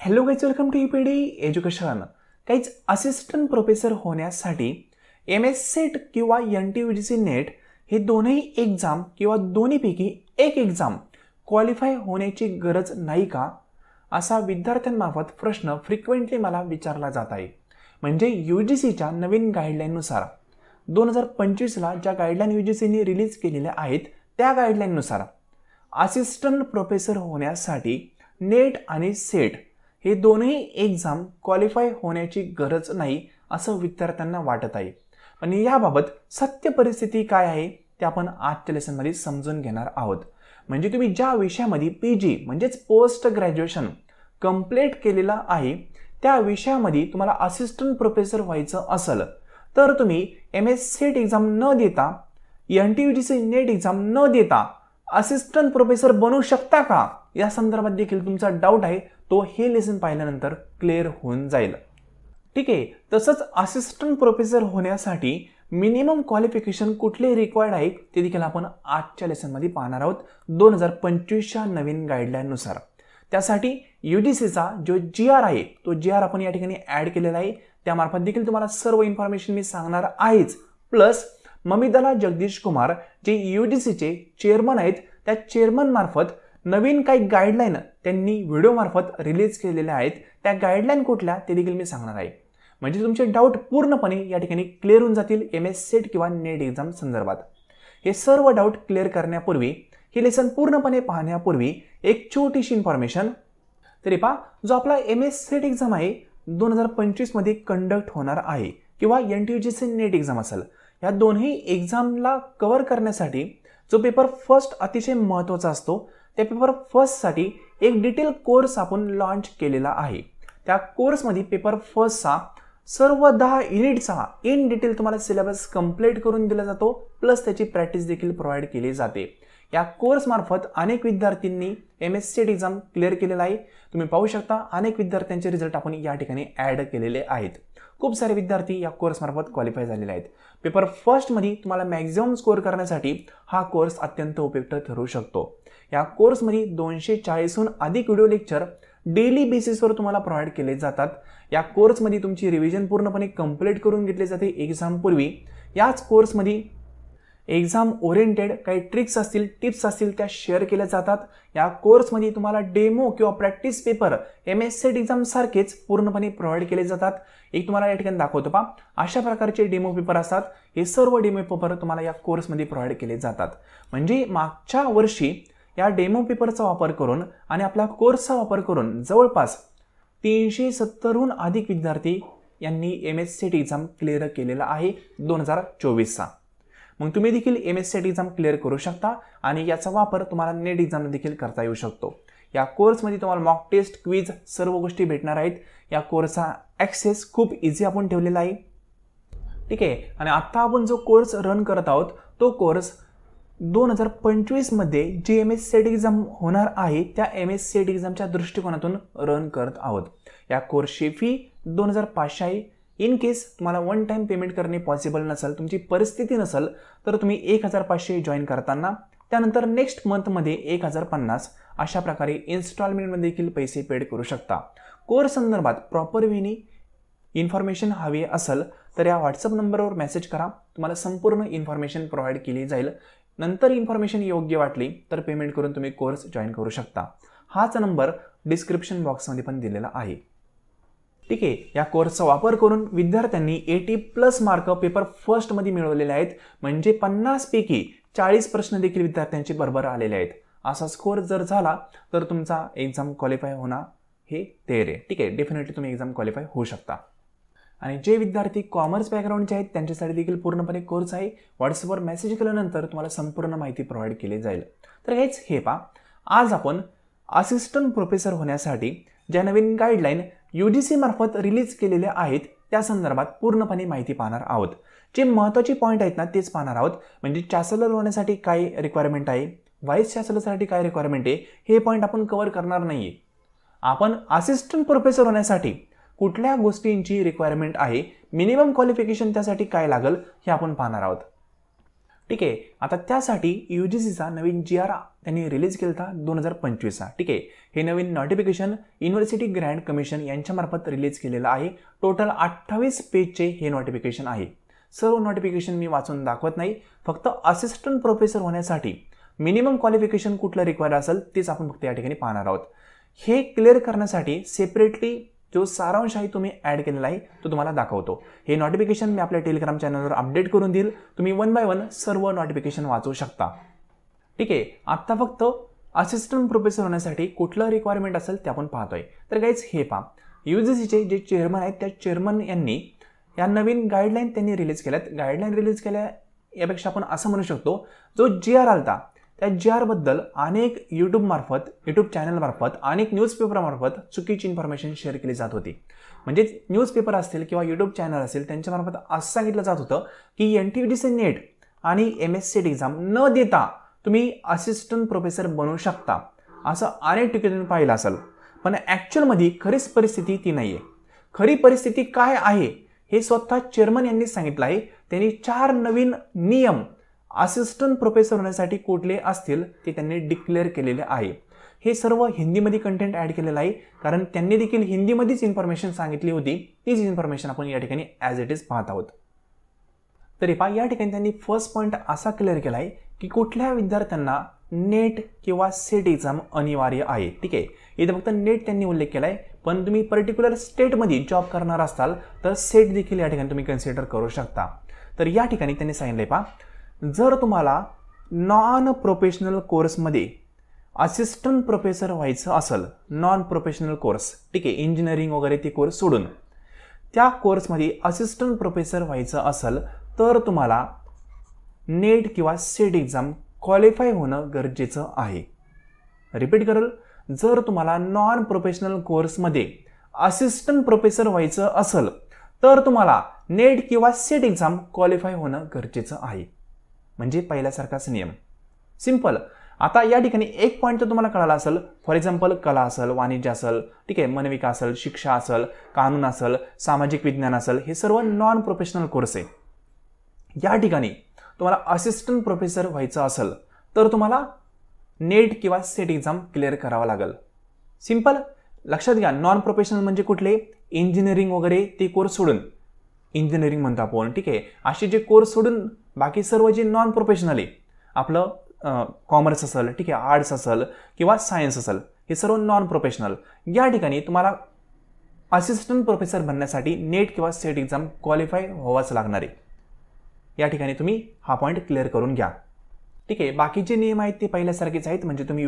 Hello guys, welcome to EPD education. काहीच assistant professor होण्यासाठी MS-CET किंवा NTUGC नेट हे दोन्ही एक्झाम किंवा दोन्हीपैकी एक एक्झाम क्वालिफाय होण्याची गरज नाही का, असा विद्यार्थ्यांमार्फत प्रश्न फ्रिक्वेंटली मला विचारला जात आहे. म्हणजे UGCच्या नवीन गाईडलाईननुसार 2025ला ज्या गाईडलाईन UGCने रिलीज केलेल्या आहेत त्या गाईडलाईननुसार असिस्टंट प्रोफेसर होण्यासाठी नेट आणि सेट हे दोन्ही एक्झाम क्वालिफाय होण्याची गरज नाही असं विद्यार्थ्यांना वाटत आहे. पण याबाबत सत्य परिस्थिती काय आहे ते आपण आजच्या लेसनमध्ये समजून घेणार आहोत. म्हणजे तुम्ही ज्या विषयामध्ये PG म्हणजेच पोस्ट ग्रॅज्युएशन कंप्लीट केलेला आहे त्या विषयामध्ये तुम्हाला असिस्टंट प्रोफेसर व्हायचं असेल तर तुम्ही MS-CET एक्झाम न देता NTUGC नेट एक्झाम न देता असिस्टंट प्रोफेसर बनू शकता का, या संदर्भात देखील तुमचा डाऊट आहे तो हे लेसन पाहिल्यानंतर क्लिअर होऊन जाईल. ठीक आहे. तसंच असिस्टंट प्रोफेसर होण्यासाठी मिनिमम क्वालिफिकेशन कुठले रिक्वायर्ड आहे ते देखील आपण आजच्या लेसनमध्ये पाहणार आहोत 2025च्या नवीन गाईडलाईननुसार. त्यासाठी UGCचा जो GR आहे तो GR आपण या ठिकाणी ॲड केलेला आहे. त्यामार्फत देखील तुम्हाला सर्व इन्फॉर्मेशन मी सांगणार आहेच. प्लस ममिदला जगदीश कुमार जे UGCचे चेअरमन आहेत त्या चेअरमन मार्फत नवीन काही गाईडलाईन त्यांनी व्हिडिओ मार्फत रिलीज केलेल्या आहेत. त्या गाईडलाईन कुठल्या ते देखील मी सांगणार आहे. म्हणजे तुमचे डाऊट पूर्णपणे या ठिकाणी क्लिअर होऊन जातील MS-CET किंवा नेट एक्झाम संदर्भात. हे सर्व डाऊट क्लिअर करण्यापूर्वी हे लेसन पूर्णपणे पाहण्यापूर्वी एक छोटीशी इन्फॉर्मेशन. तरी पहा, जो आपला MS-CET एक्झाम आहे 2025 मध्ये कंडक्ट होणार आहे किंवा NTUGC नेट एक्झाम असेल, या दोन्ही एक्झामला कव्हर करण्यासाठी जो पेपर फर्स्ट अतिशय महत्त्वाचा असतो त्या पेपर फर्स्टसाठी एक डिटेल कोर्स आपण लॉन्च केलेला आहे. त्या कोर्समध्ये पेपर फर्स्टचा सर्व 10 युनिटचा इन डिटेल तुम्हाला सिलेबस कंप्लीट करून दिला जातो. प्लस त्याची प्रॅक्टिस देखील प्रोव्हाइड केली जाते. या कोर्समार्फत अनेक विद्यार्थ्यांनी MS-CET एक्झाम क्लिअर केलेला आहे. तुम्ही पाहू शकता अनेक विद्यार्थ्यांचे रिझल्ट आपण या ठिकाणी ॲड केलेले आहेत. खूप सारे विद्यार्थी या कोर्समार्फत क्वालिफाय झालेले आहेत. पेपर फर्स्टमध्ये तुम्हाला मॅक्झिमम स्कोअर करण्यासाठी हा कोर्स अत्यंत उपयुक्त ठरू शकतो. या कोर्समध्ये 240हून अधिक व्हिडिओ लेक्चर डेली बेसिसवर तुम्हाला प्रोव्हाइड केले जातात. या कोर्समध्ये तुमची रिव्हिजन पूर्णपणे कंप्लीट करून घेतली जाते एक्झामपूर्वी. याच कोर्समध्ये एक्झाम ओरिएंटेड काही ट्रिक्स असतील, टिप्स असतील त्या शेअर केल्या जातात. या कोर्समध्ये तुम्हाला डेमो किंवा प्रॅक्टिस पेपर MS-CET एक्झाम सारखेच पूर्णपणे प्रोव्हाइड केले जातात. एक तुम्हाला या ठिकाणी दाखवतो पहा, अशा प्रकारचे डेमो पेपर असतात. हे सर्व डेमो पेपर तुम्हाला या कोर्समध्ये प्रोव्हाइड केले जातात. म्हणजे मागच्या वर्षी या डेमो पेपरचा वापर करून आणि आपल्या कोर्सचा वापर करून जवळपास 370हून अधिक विद्यार्थी यांनी MS-CET एक्झाम क्लिअर केलेला आहे 2024चा. मग तुम्ही देखील MS-CET एक्झाम क्लिअर करू शकता आणि याचा वापर तुम्हाला नेट एक्झाम देखील करता येऊ शकतो. या कोर्समध्ये तुम्हाला मॉक टेस्ट, क्विज सर्व गोष्टी भेटणार आहेत. या कोर्सचा ॲक्सेस खूप इझी आपण ठेवलेला आहे. ठीक आहे. आणि आत्ता आपण जो कोर्स रन करत आहोत तो कोर्स 2025मध्ये जी MS-CET एक्झाम होणार आहे त्या MS-CET एक्झामच्या दृष्टिकोनातून रन करत आहोत. या कोर्सची फी 2500 आहे. इन केस तुम्हाला वन टाइम पेमेंट करणे पॉसिबल नसेल, तुमची परिस्थिती नसेल, तर तुम्ही 1500 जॉईन करताना त्यानंतर नेक्स्ट मंथमध्ये 1050 अशा प्रकारे इन्स्टॉलमेंटमध्ये देखील पैसे पेड करू शकता. कोर्स संदर्भात प्रॉपर वेनी इन्फॉर्मेशन हवी असेल तर या व्हॉट्सअप नंबरवर मेसेज करा. तुम्हाला संपूर्ण इन्फॉर्मेशन प्रोव्हाइड केली जाईल. नंतर इन्फॉर्मेशन योग्य वाटली तर पेमेंट करून तुम्ही कोर्स जॉईन करू शकता. हाच नंबर डिस्क्रिप्शन बॉक्समध्ये पण दिलेला आहे. ठीक आहे. या कोर्सचा वापर करून विद्यार्थ्यांनी 80+ मार्क पेपर फर्स्टमध्ये मिळवलेले आहेत. म्हणजे 50 पैकी 40 प्रश्न देखील विद्यार्थ्यांचे बरोबर आलेले आहेत. असा स्कोअर जर झाला तर तुमचा एक्झाम क्वालिफाय होणार हे देर आहे. ठीक आहे. डेफिनेटली तुम्ही एक्झाम क्वालिफाय होऊ शकता. आणि जे विद्यार्थी कॉमर्स बॅकग्राऊंडचे आहेत त्यांच्यासाठी देखील पूर्णपणे कोर्स आहे. व्हॉट्सअपवर मेसेज केल्यानंतर तुम्हाला संपूर्ण माहिती प्रोव्हाइड केली जाईल. तर हेच हे पहा, आज आपण असिस्टंट प्रोफेसर होण्यासाठी ज्या नवीन गाईडलाईन UGC मार्फत रिलीज केलेल्या आहेत त्या संदर्भात पूर्णपणे माहिती पाहणार आहोत. जे महत्त्वाचे पॉईंट आहेत ना तेच पाहणार आहोत. म्हणजे चॅन्सलर होण्यासाठी काय रिक्वायरमेंट आहे, व्हाईस चॅन्सलरसाठी काय रिक्वायरमेंट आहे, हे पॉईंट आपण कव्हर करणार नाही आहे. आपण असिस्टंट प्रोफेसर होण्यासाठी कुठल्या गोष्टींची रिक्वायरमेंट आहे, मिनिमम क्वालिफिकेशन त्यासाठी काय लागेल हे आपण पाहणार आहोत. ठीक आहे. आता त्यासाठी UGCचा नवीन GR त्यांनी रिलीज केला होता 2025चा. ठीक आहे. हे नवीन नोटिफिकेशन युनिव्हर्सिटी ग्रँट कमिशन यांच्यामार्फत रिलीज केलेलं आहे. टोटल 28 पेजचे हे नोटिफिकेशन आहे. सर्व नोटिफिकेशन मी वाचून दाखवत नाही, फक्त असिस्टंट प्रोफेसर होण्यासाठी मिनिमम क्वालिफिकेशन कुठलं रिक्वायर्ड असेल तेच आपण फक्त या ठिकाणी पाहणार आहोत. हे क्लिअर करण्यासाठी सेपरेटली जो सारांश आहे तुम्ही ॲड केलेला आहे तो तुम्हाला दाखवतो. हे नोटिफिकेशन मी आपल्या टेलिग्राम चॅनलवर अपडेट करून देईल. तुम्ही 1 बाय 1 सर्व नोटिफिकेशन वाचू शकता. ठीक आहे. आत्ता फक्त असिस्टंट प्रोफेसर होण्यासाठी कुठलं रिक्वायरमेंट असेल ते आपण पाहतोय. तर गाईज हे पहा, UGCचे जे चेअरमन आहेत त्या चेअरमन यांनी या नवीन गाईडलाईन त्यांनी रिलीज केल्यात. गाईडलाईन रिलीज केल्या यापेक्षा आपण असं म्हणू शकतो, जो GR आलता त्या GR बद्दल अनेक यूट्यूब चॅनलमार्फत अनेक न्यूजपेपरमार्फत चुकीची इन्फॉर्मेशन शेअर केली जात होती. म्हणजे न्यूजपेपर असतील किंवा यूट्यूब चॅनल असेल त्यांच्यामार्फत असं सांगितलं जात होतं की NTUGC नेट आणि MSCET एक्झाम न देता तुम्ही असिस्टंट प्रोफेसर बनू शकता, असं अनेक ठिकाणी तुम्ही पाहिलं असेल. पण ॲक्च्युअलमध्ये खरीच परिस्थिती ती नाही आहे. खरी परिस्थिती काय आहे हे स्वतः चेअरमन यांनी सांगितलं आहे. त्यांनी 4 नवीन नियम असिस्टंट प्रोफेसर होण्यासाठी कुठले असतील ते त्यांनी डिक्लेअर केलेले आहे. हे सर्व हिंदीमध्ये कंटेंट ॲड केलेलं आहे, कारण त्यांनी देखील हिंदीमध्येच इन्फॉर्मेशन सांगितली होती. तीच इन्फॉर्मेशन आपण या ठिकाणी ॲज इट इज पाहत आहोत. तरी पहा, या ठिकाणी त्यांनी फर्स्ट पॉईंट असा क्लिअर केला आहे की कुठल्या विद्यार्थ्यांना नेट किंवा सेट एक्झाम अनिवार्य आहे. ठीक आहे. इथे फक्त नेट त्यांनी उल्लेख केला आहे, पण तुम्ही पर्टिक्युलर स्टेटमध्ये जॉब करणार असाल तर सेट देखील या ठिकाणी तुम्ही कन्सिडर करू शकता. तर या ठिकाणी त्यांनी सांगितलंय पहा, जर तुम्हाला नॉन प्रोफेशनल कोर्समध्ये असिस्टंट प्रोफेसर व्हायचं असेल, नॉन प्रोफेशनल कोर्स, ठीक आहे, इंजिनिअरिंग वगैरे ते कोर्स सोडून त्या कोर्समध्ये असिस्टंट प्रोफेसर व्हायचं असेल तर तुम्हाला नेट किंवा सेट एक्झाम क्वालिफाय होणं गरजेचं आहे. रिपीट करेल, जर तुम्हाला नॉन प्रोफेशनल कोर्समध्ये असिस्टंट प्रोफेसर व्हायचं असेल तर तुम्हाला नेट किंवा सेट एक्झाम क्वालिफाय होणं गरजेचं आहे. म्हणजे पहिल्यासारखाच नियम, सिंपल. आता या ठिकाणी एक पॉईंट तर तुम्हाला कळाला असेल. फॉर एक्झाम्पल, कला असेल, वाणिज्य असेल, ठीक आहे, मनविका असेल, शिक्षा असेल, कानून असेल, सामाजिक विज्ञान असेल, हे सर्व नॉन प्रोफेशनल कोर्स आहे. या ठिकाणी तुम्हाला असिस्टंट प्रोफेसर व्हायचं असेल तर तुम्हाला नेट किंवा सेट एक्झाम क्लिअर करावा लागेल. सिंपल. लक्षात घ्या, नॉन प्रोफेशनल म्हणजे कुठले? इंजिनिअरिंग वगैरे ते कोर्स सोडून, इंजिनिअरिंग म्हणतो आपण, ठीक आहे, असे जे कोर्स सोडून बाकी सर्व जे नॉन प्रोफेशनल आहे, आपलं कॉमर्स असेल, ठीक आहे, आर्ट्स असेल किंवा सायन्स असेल, हे सर्व नॉन प्रोफेशनल. या ठिकाणी तुम्हाला असिस्टंट प्रोफेसर बनण्यासाठी नेट किंवा सेट एक्झाम क्वालिफाय व्हावाच लागणार आहे. या ठिकाणी तुम्ही हा पॉईंट क्लिअर करून घ्या. ठीक आहे. बाकीचे नियम आहेत ते पहिल्यासारखेच आहेत. म्हणजे तुम्ही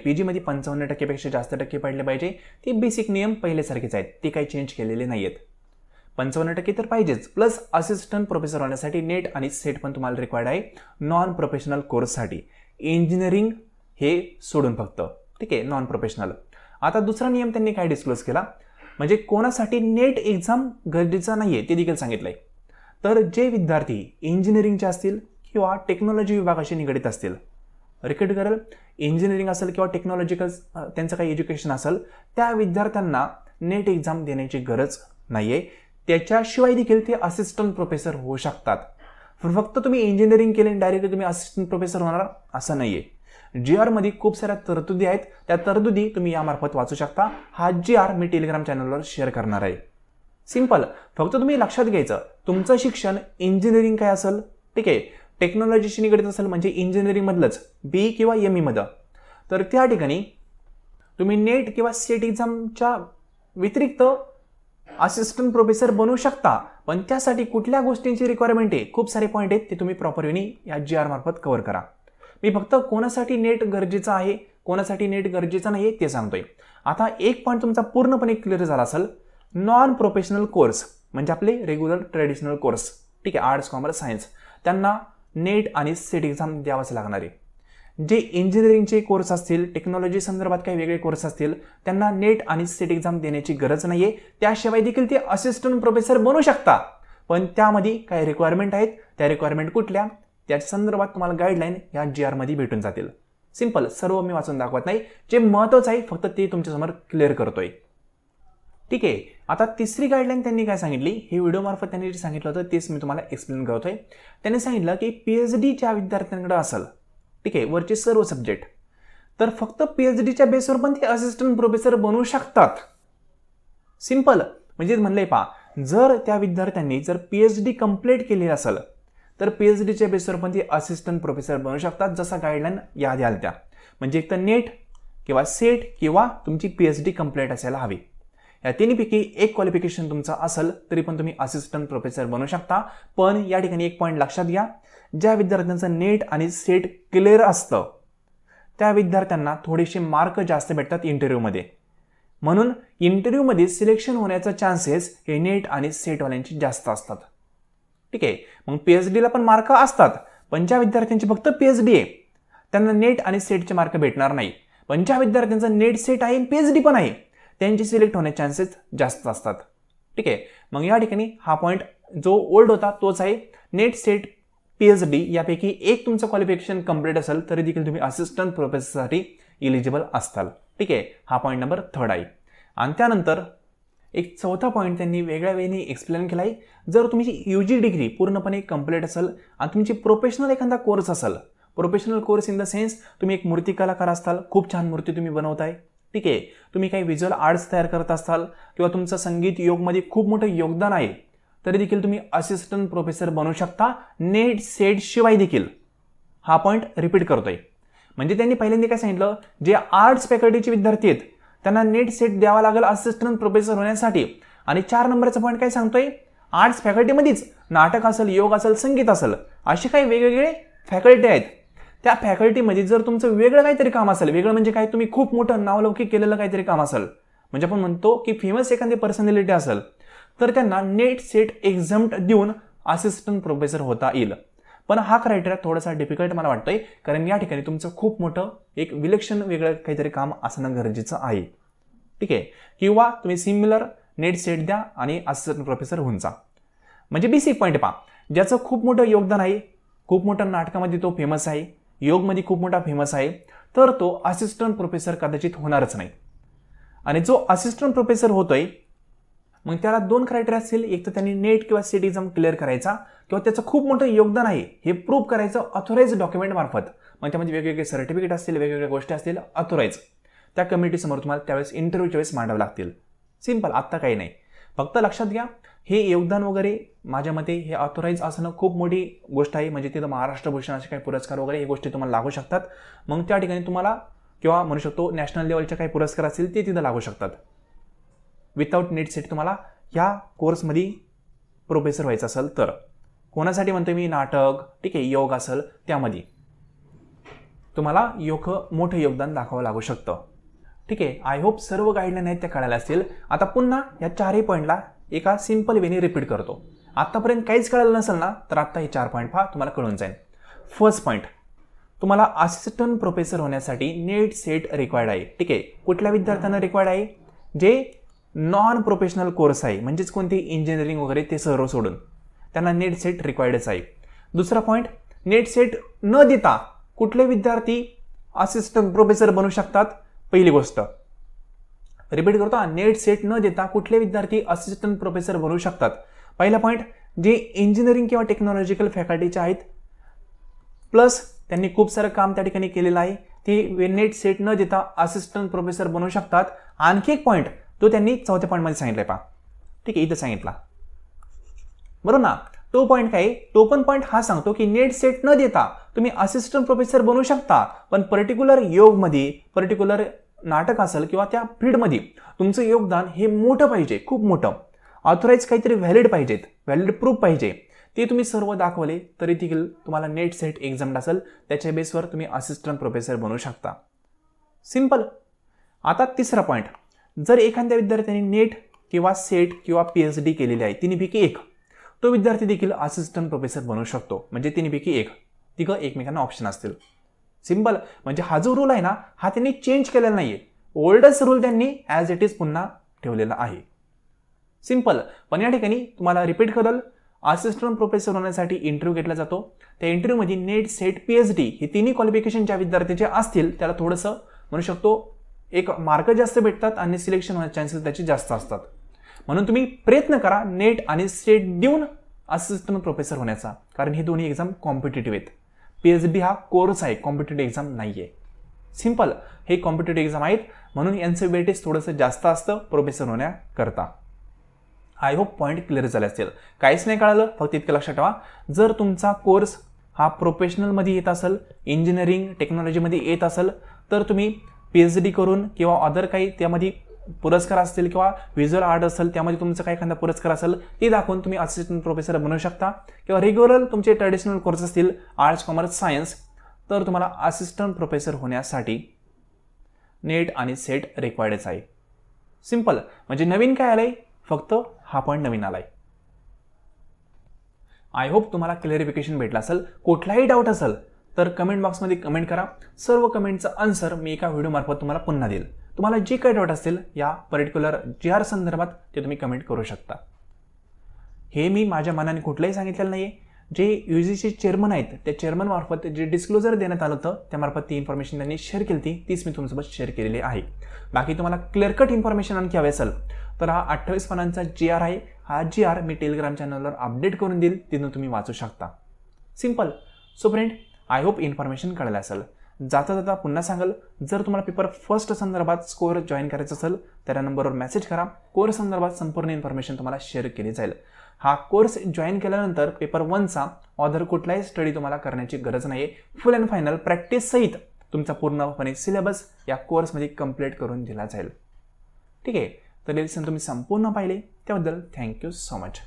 PGमध्ये 55% जास्त टक्के पडले पाहिजे. ते बेसिक नियम पहिल्यासारखेच आहेत, ते काही चेंज केलेले नाही आहेत. 55% तर पाहिजेच. प्लस असिस्टंट प्रोफेसर होण्यासाठी नेट आणि सेट पण तुम्हाला रिक्वायर्ड आहे नॉन प्रोफेशनल कोर्ससाठी. इंजिनिअरिंग हे सोडून फक्त, ठीक आहे, नॉन प्रोफेशनल. आता दुसरा नियम त्यांनी काय डिस्क्लोज केला, म्हणजे कोणासाठी नेट एक्झाम गरजेचा नाहीये ते देखील सांगितलंय. तर जे विद्यार्थी इंजिनिअरिंगचे असतील किंवा टेक्नॉलॉजी विभागाशी निगडित असतील, रिपीट करेल, इंजिनिअरिंग असेल किंवा टेक्नॉलॉजिकल त्यांचं काही एज्युकेशन असेल, त्या विद्यार्थ्यांना नेट एक्झाम देण्याची गरज नाहीये. त्याच्याशिवाय देखील ते असिस्टंट प्रोफेसर होऊ शकतात. फक्त तुम्ही इंजिनिअरिंग केले आणि डायरेक्टली तुम्ही असिस्टंट प्रोफेसर होणार असं नाहीये. GR मध्ये खूप साऱ्या तरतुदी आहेत, त्या तरतुदी तुम्ही यामार्फत वाचू शकता. हा GR मी टेलिग्राम चॅनलवर शेअर करणार आहे. सिंपल. फक्त तुम्ही लक्षात घ्यायचं, तुमचं शिक्षण इंजिनिअरिंग काय असेल, ठीक आहे, टेक्नॉलॉजीशी निगडित असेल म्हणजे इंजिनिअरिंग मधलंच BE किंवा ME मध्ये, तर त्या ठिकाणी तुम्ही नेट किंवा सेट एक्झामच्या व्यतिरिक्त असिस्टंट प्रोफेसर बनू शकता. पण त्यासाठी कुठल्या गोष्टींची रिक्वायरमेंट आहे, खूप सारे पॉईंट आहेत, ते तुम्ही प्रॉपर वेनी या GR मार्फत कव्हर करा. मी फक्त कोणासाठी नेट गरजेचं आहे, कोणासाठी नेट गरजेचं नाही ते सांगतोय. आता एक पॉईंट तुमचा पूर्णपणे क्लिअर झाला असेल. नॉन प्रोफेशनल कोर्स म्हणजे आपले रेग्युलर ट्रेडिशनल कोर्स, ठीक आहे, आर्ट्स, कॉमर्स, सायन्स, त्यांना नेट आणि सेट एक्झाम द्यावंच लागणार आहे. जे इंजिनिअरिंगचे कोर्स असतील, टेक्नॉलॉजी संदर्भात काही वेगळे कोर्स असतील, त्यांना नेट आणि सेट एक्झाम देण्याची गरज नाहीये. त्याशिवाय देखील ते असिस्टंट प्रोफेसर बनू शकता. पण त्यामध्ये काही रिक्वायरमेंट आहेत, त्या रिक्वायरमेंट कुठल्या, त्याच्या संदर्भात तुम्हाला गाईडलाईन या GR मध्ये भेटून जातील. सिंपल. सर्व मी वाचून दाखवत नाही, जे महत्त्वाचं आहे फक्त ते तुमच्यासमोर क्लिअर करतोय. ठीक आहे. आता तिसरी गाईडलाईन त्यांनी काय सांगितली, हे व्हिडिओमार्फत त्यांनी जे सांगितलं होतं तेच मी तुम्हाला एक्सप्लेन करतोय. त्यांनी सांगितलं की पीएचडीच्या विद्यार्थ्यांकडे असेल, ठीक आहे, वरचे सर्व सब्जेक्ट, तर फक्त पीएचडीच्या बेसवर पण ते असिस्टंट प्रोफेसर बनू शकतात. सिंपल. म्हणजे म्हणलंय पहा, जर त्या विद्यार्थ्यांनी जर पीएचडी कंप्लीट केली असेल तर पीएचडीच्या बेसवर पण ते असिस्टंट प्रोफेसर बनू शकतात, जसा गाईडलाईन यादी आल्या त्या. म्हणजे एक तर नेट किंवा सेट किंवा तुमची पीएचडी कंप्लीट असायला हवी. या तिन्हीपैकी एक क्वालिफिकेशन तुमचं असेल तरी पण तुम्ही असिस्टंट प्रोफेसर बनू शकता. पण या ठिकाणी एक पॉईंट लक्षात घ्या, ज्या विद्यार्थ्यांचं नेट आणि सेट क्लिअर असतं त्या विद्यार्थ्यांना थोडेसे मार्क जास्त भेटतात इंटरव्ह्यूमध्ये. म्हणून इंटरव्ह्यूमध्ये सिलेक्शन होण्याचा चान्सेस हे नेट आणि सेटवाल्यांची जास्त असतात. ठीक आहे. मग पीएचडीला पण मार्क असतात, पण ज्या विद्यार्थ्यांची फक्त पीएचडी आहे त्यांना नेट आणि सेटचे मार्क भेटणार नाही. पण ज्या विद्यार्थ्यांचं नेट सेट आहे आणि पीएचडी पण आहे त्यांची सिलेक्ट होण्याचे चान्सेस जास्त असतात. ठीक आहे. मग या ठिकाणी हा पॉईंट जो ओल्ड होता तोच आहे. नेट सेट पीएचडी यापैकी एक तुमचं क्वालिफिकेशन कंप्लीट असेल तरी देखील तुम्ही असिस्टंट प्रोफेसरसाठी इलिजिबल असताल. ठीक आहे. हा पॉईंट नंबर 3 आहे. आणि त्यानंतर एक चौथा पॉईंट त्यांनी वेगळ्या वेळेने एक्सप्लेन केला आहे. जर तुमची यूजी डिग्री पूर्णपणे कंप्लीट असेल आणि तुमची प्रोफेशनल एखादा कोर्स असेल, professional course in the sense तुम्ही एक मूर्ती कलाकार असताल, खूप छान मूर्ती तुम्ही बनवताय, ठीक आहे, तुम्ही काही व्हिज्युअल आर्ट्स तयार करत असताल किंवा तुमचं संगीत योगमध्ये खूप मोठं योगदान आहे, तरी देखील तुम्ही असिस्टंट प्रोफेसर बनू शकता नेट सेट शिवाय देखील. हा पॉईंट रिपीट करतोय. म्हणजे त्यांनी पहिल्यांदा काय सांगितलं, जे आर्ट्स फॅकल्टीचे विद्यार्थी आहेत त्यांना नेट सेट द्यावा लागेल असिस्टंट प्रोफेसर होण्यासाठी. आणि 4 नंबरचा पॉईंट काय सांगतोय, आर्ट्स फॅकल्टीमध्येच नाटक असेल, योग असेल, संगीत असेल, असे काही वेगवेगळे फॅकल्टी आहेत. त्या फॅकल्टीमध्ये जर तुमचं वेगळं काहीतरी काम असेल, वेगळं म्हणजे काय, तुम्ही खूप मोठं नावलौकिक केलेलं काहीतरी काम असेल, म्हणजे आपण म्हणतो की फेमस एखादी पर्सनॅलिटी असेल, तर त्यांना नेट सेट एक्झाम्प्ट देऊन असिस्टंट प्रोफेसर होता येईल. पण हा क्रायटेरिया थोडासा डिफिकल्ट मला वाटतोय, कारण या ठिकाणी तुमचं खूप मोठं एक विलक्षण वेगळं काहीतरी काम असणं गरजेचं आहे. ठीक आहे. किंवा तुम्ही सिमिलर नेट सेट द्या आणि असिस्टंट प्रोफेसर होऊन जा. म्हणजे बेसिक पॉईंट पहा, ज्याचं खूप मोठं योगदान आहे, खूप मोठं नाटकामध्ये तो फेमस आहे, योगमध्ये खूप मोठा फेमस आहे, तर तो असिस्टंट प्रोफेसर कदाचित होणारच नाही. आणि जो असिस्टंट प्रोफेसर होतोय मग त्याला 2 क्रायटेरिया असतील, एक तर त्यांनी नेट किंवा सेट एक्झाम क्लिअर करायचा किंवा त्याचं खूप मोठं योगदान आहे हे प्रूव्ह करायचं ऑथोराइज डॉक्युमेंट मार्फत. मग त्यामध्ये वेगवेगळे सर्टिफिकेट असतील, वेगवेगळ्या गोष्टी असतील ऑथोराइज, त्या कमिटीसमोर तुम्हाला त्यावेळेस इंटरव्ह्यूच्या वेळेस मांडावे लागतील. सिंपल. आत्ता काही नाही. फक्त लक्षात घ्या, हे योगदान वगैरे माझ्या मते हे ऑथोराइज असणं खूप मोठी गोष्ट आहे. म्हणजे तिथं महाराष्ट्र भूषण असे काही पुरस्कार वगैरे हे गोष्टी तुम्हाला लागू शकतात. मग त्या ठिकाणी तुम्हाला किंवा म्हणू शकतो नॅशनल लेवलचे काही पुरस्कार असतील ते तिथं लागू शकतात. विदाउट नेट सेट तुम्हाला ह्या कोर्समध्ये प्रोफेसर व्हायचं असेल तर. कोणासाठी म्हणतोय मी, नाटक, ठीक आहे, योग असेल त्यामध्ये तुम्हाला मोठं योगदान दाखवावं लागू शकतं. ठीक आहे. आय होप सर्व गाईडलाईन आहेत त्या कळायला असतील. आता पुन्हा या 4ही पॉईंटला एका सिंपल वेने रिपीट करतो. आतापर्यंत काहीच कळालं नसेल ना, तर आता हे 4 पॉईंट पहा, तुम्हाला कळून जाईल. फर्स्ट पॉईंट, तुम्हाला असिस्टंट प्रोफेसर होण्यासाठी नेट सेट रिक्वायर्ड आहे. ठीक आहे. कुठल्या विद्यार्थ्यांना रिक्वायर्ड आहे, जे नॉन प्रोफेशनल कोर्स आहे, म्हणजेच कोणती इंजिनिअरिंग वगैरे ते सर्व सोडून त्यांना नेट सेट रिक्वायर्डच आहे. दुसरा पॉईंट, नेट सेट न देता कुठले विद्यार्थी असिस्टंट प्रोफेसर बनू शकतात. पहिली गोष्ट रिपीट करतो, नेट सेट न देता कुठले विद्यार्थी असिस्टंट प्रोफेसर बनू शकतात. पहिला पॉईंट, जे इंजिनिअरिंग किंवा टेक्नॉलॉजिकल फॅकल्टीचे आहेत प्लस त्यांनी खूप सारं काम त्या ठिकाणी केलेलं आहे, ते नेट सेट न देता असिस्टंट प्रोफेसर बनू शकतात. आणखी एक पॉईंट तो त्यांनी 4थ्या पॉईंटमध्ये सांगितलाय पहा. ठीक आहे, इथं सांगितला बरोबर ना. तो पॉईंट काय, तो पण पॉईंट हा सांगतो की नेट सेट न देता तुम्ही असिस्टंट प्रोफेसर बनू शकता, पण पर्टिक्युलर योगमध्ये, पर्टिक्युलर नाटक असेल किंवा त्या फील्डमध्ये तुमचं योगदान हे मोठं पाहिजे, खूप मोठं, ऑथोराइज काहीतरी व्हॅलिड पाहिजेत, व्हॅलिड प्रूफ पाहिजे. ते तुम्ही सर्व दाखवले तरी देखील तुम्हाला नेट सेट एक्झाम असेल त्याच्या बेसवर तुम्ही असिस्टंट प्रोफेसर बनू शकता. सिंपल. आता तिसरा पॉईंट, जर एखाद्या विद्यार्थ्यांनी नेट किंवा सेट किंवा पीएचडी केलेली आहे तिन्हीपैकी एक, तो विद्यार्थी देखील असिस्टंट प्रोफेसर बनू शकतो. म्हणजे तिन्हीपैकी एक, तिघं एकमेकांना ऑप्शन असतील. सिंपल. म्हणजे हा जो रूल आहे ना, हा त्यांनी चेंज केलेला नाहीये, ओल्डस्ट रूल त्यांनी ॲज इट इज पुन्हा ठेवलेला आहे. सिंपल. पण या ठिकाणी तुम्हाला रिपीट करेल, असिस्टंट प्रोफेसर होण्यासाठी इंटरव्ह्यू घेतला जातो. त्या इंटरव्ह्यूमध्ये नेट सेट पीएचडी हे तिन्ही क्वालिफिकेशन ज्या विद्यार्थ्याचे असतील त्याला थोडंसं म्हणू शकतो एक मार्क जास्त भेटतात आणि सिलेक्शन होण्याचे चान्सेस त्याचे जास्त असतात. म्हणून तुम्ही प्रयत्न करा नेट आणि सेट देऊन असिस्टंट प्रोफेसर होण्याचा, कारण हे दोन्ही एक्झाम कॉम्पिटेटिव्ह आहेत. PhD हा कोर्स आहे, कॉम्पिटेटिव्ह एक्झाम नाही आहे. सिंपल, हे कॉम्पिटेटिव्ह एक्झाम आहेत म्हणून यांचं वेटेज थोडंसं जास्त असतं प्रोफेसर होण्याकरता. आय होप पॉईंट क्लिअर झाले असतील. काहीच नाही कळालं, फक्त इतकं लक्षात ठेवा, जर तुमचा कोर्स हा प्रोफेशनलमध्ये येत असेल, इंजिनिअरिंग टेक्नॉलॉजीमध्ये येत असेल, तर तुम्ही PhD करून किंवा अदर काही त्यामध्ये पुरस्कार असतील किंवा व्हिज्युअल आर्ट असेल त्यामध्ये तुमचा काही एखादा पुरस्कार असेल ते दाखवून तुम्ही असिस्टंट प्रोफेसर बनवू शकता. किंवा रेग्युलर तुमचे ट्रॅडिशनल कोर्स असतील आर्ट्स, कॉमर्स, सायन्स, तर तुम्हाला असिस्टंट प्रोफेसर होण्यासाठी नेट आणि सेट रिक्वायर्डच आहे. सिंपल, म्हणजे नवीन काय आलंय, फक्त हा पॉईंट नवीन आलाय. आय होप तुम्हाला क्लॅरिफिकेशन भेटलं असेल. कुठलाही डाऊट असेल तर कमेंट बॉक्समध्ये कमेंट करा. सर्व कमेंटचं आन्सर मी एका व्हिडिओमार्फत तुम्हाला पुन्हा देईल. तुम्हाला जे काही डाऊट असतील या पर्टिक्युलर GR संदर्भात ते तुम्ही कमेंट करू शकता. हे मी माझ्या मनाने कुठलंही सांगितलेलं नाही आहे. जे UGC चेअरमन आहेत त्या चेअरमनमार्फत जे डिस्क्लोजर देण्यात आलं होतं त्यामार्फत ती इन्फॉर्मेशन त्यांनी शेअर केली होती, तीच मी तुमच्यासोबत शेअर केलेली आहे. बाकी तुम्हाला क्लिअर कट इन्फॉर्मेशन आणखी हवी असेल तर हा 28 पानांचा GR आहे. हा GR मी टेलिग्राम चॅनलवर अपडेट करून देईल, तिथून तुम्ही वाचू शकता. Simple. So friend, I hope information कळलं असेल. जाता जाता पुन्हा सांगाल, जर तुम्हाला पेपर फर्स्ट संदर्भात स्कोअर जॉईन करायचं असेल तर या नंबरवर मेसेज करा. कोर्स संदर्भात संपूर्ण इन्फॉर्मेशन तुम्हाला शेअर केली जाईल. हा कोर्स जॉईन केल्यानंतर पेपर 1चा अदर कुठलाही स्टडी तुम्हाला करण्याची गरज नाही आहे. फुल अँड फायनल प्रॅक्टिस सहित तुमचा पूर्णपणे सिलेबस या कोर्समध्ये कंप्लीट करून दिला जाईल. ठीक आहे, तर लेसन तुम्ही संपूर्ण पाहिले त्याबद्दल थँक्यू सो मच.